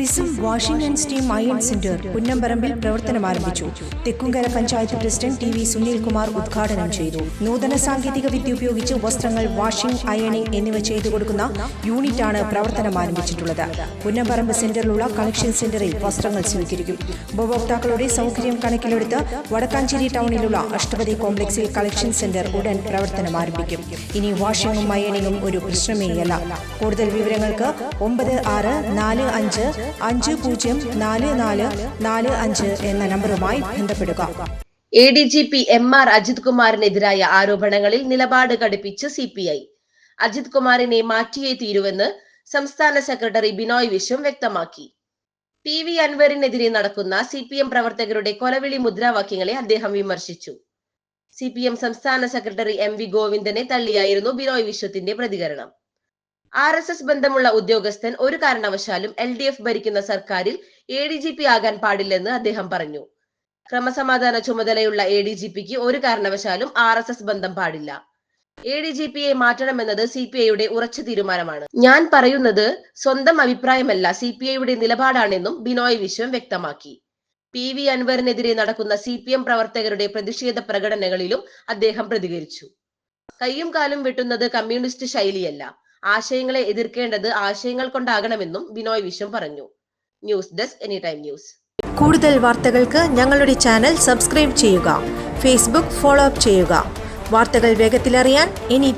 Prism washing and steam iron centre പുന്നമ്പറമ്പിൽ പ്രവർത്തനം ആരംഭിച്ചു. Thekkumkara panchayat president T V Sunilkumar ഉദ്ഘാടനം ചെയ്തു. നൂതന സാങ്കേതിക വിദ്യ ഉപയോഗിച്ച് വസ്ത്രങ്ങൾ വാഷിംഗ്, അയണിംഗ് എന്നിവ ചെയ്തു കൊടുക്കുന്ന യൂണിറ്റാണ് പ്രവർത്തനം ആരംഭിച്ചിട്ടുള്ളത്. പുന്നമ്പറമ്പ് സെന്ററിലുള്ള കളക്ഷൻ സെന്ററിൽ വസ്ത്രങ്ങൾ സ്വീകരിക്കും. ഉപഭോക്താക്കളുടെ സൗകര്യം കണക്കിലെടുത്ത് വടക്കാഞ്ചേരി ടൗണിലുള്ള അഷ്ടപതി കോംപ്ലക്സിൽ കളക്ഷൻ സെന്റർ ഉടൻ പ്രവർത്തനം ആരംഭിക്കും. ഇനി വാഷിംഗും അയണിംഗും ഒരു പ്രശ്നമേയല്ല. കൂടുതൽ വിവരങ്ങൾക്ക് 96504445 എന്ന നമ്പറുമായി ബന്ധപ്പെടുക. ADGP MR അജിത് കുമാറിനെതിരായ ആരോപണങ്ങളിൽ നിലപാട് കടുപ്പിച്ച് CPI. അജിത് കുമാറിനെ മാറ്റിയേ തീരുവെന്ന് സംസ്ഥാന സെക്രട്ടറി ബിനോയ് വിശ്വം വ്യക്തമാക്കി. PV അൻവറിനെതിരെ നടക്കുന്ന CPM പ്രവർത്തകരുടെ കൊലവിളി മുദ്രാവാക്യങ്ങളെ അദ്ദേഹം വിമർശിച്ചു. CPM സംസ്ഥാന സെക്രട്ടറി MV ഗോവിന്ദനെ തള്ളിയായിരുന്നു ബിനോയ് വിശ്വത്തിന്റെ പ്രതികരണം. RSS ബന്ധമുള്ള ഉദ്യോഗസ്ഥൻ ഒരു കാരണവശാലും LDF ഭരിക്കുന്ന സർക്കാരിൽ ADGP ആകാൻ പാടില്ലെന്ന് അദ്ദേഹം പറഞ്ഞു. ക്രമസമാധാന ചുമതലയുള്ള ADGPക്ക് ഒരു കാരണവശാലും RSS ബന്ധം പാടില്ല. ADGPയെ മാറ്റണമെന്നത് CPIയുടെ ഉറച്ച തീരുമാനമാണ്. ഞാൻ പറയുന്നത് സ്വന്തം അഭിപ്രായമല്ല, CPIയുടെ നിലപാടാണെന്നും ബിനോയ് വിശ്വം വ്യക്തമാക്കി. PV അൻവറിനെതിരെ നടക്കുന്ന CPM പ്രവർത്തകരുടെ പ്രതിഷേധ പ്രകടനങ്ങളിലും അദ്ദേഹം പ്രതികരിച്ചു. കയ്യും കാലും വെട്ടുന്നത് കമ്മ്യൂണിസ്റ്റ് ശൈലിയല്ല, ആശയങ്ങളെ എതിർക്കേണ്ടത് ആശയങ്ങൾ കൊണ്ടാകണമെന്നും ബിനോയ് വിശ്വം പറഞ്ഞു. News desk any time news. കൂടുതൽ വാർത്തകൾക്ക് ഞങ്ങളുടെ ചാനൽ സബ്സ്ക്രൈബ് ചെയ്യുക. ഫേസ്ബുക്ക് ഫോളോ അപ്പ് ചെയ്യുക. വാർത്തകൾ വേഗത്തിലറിയാൻ എനി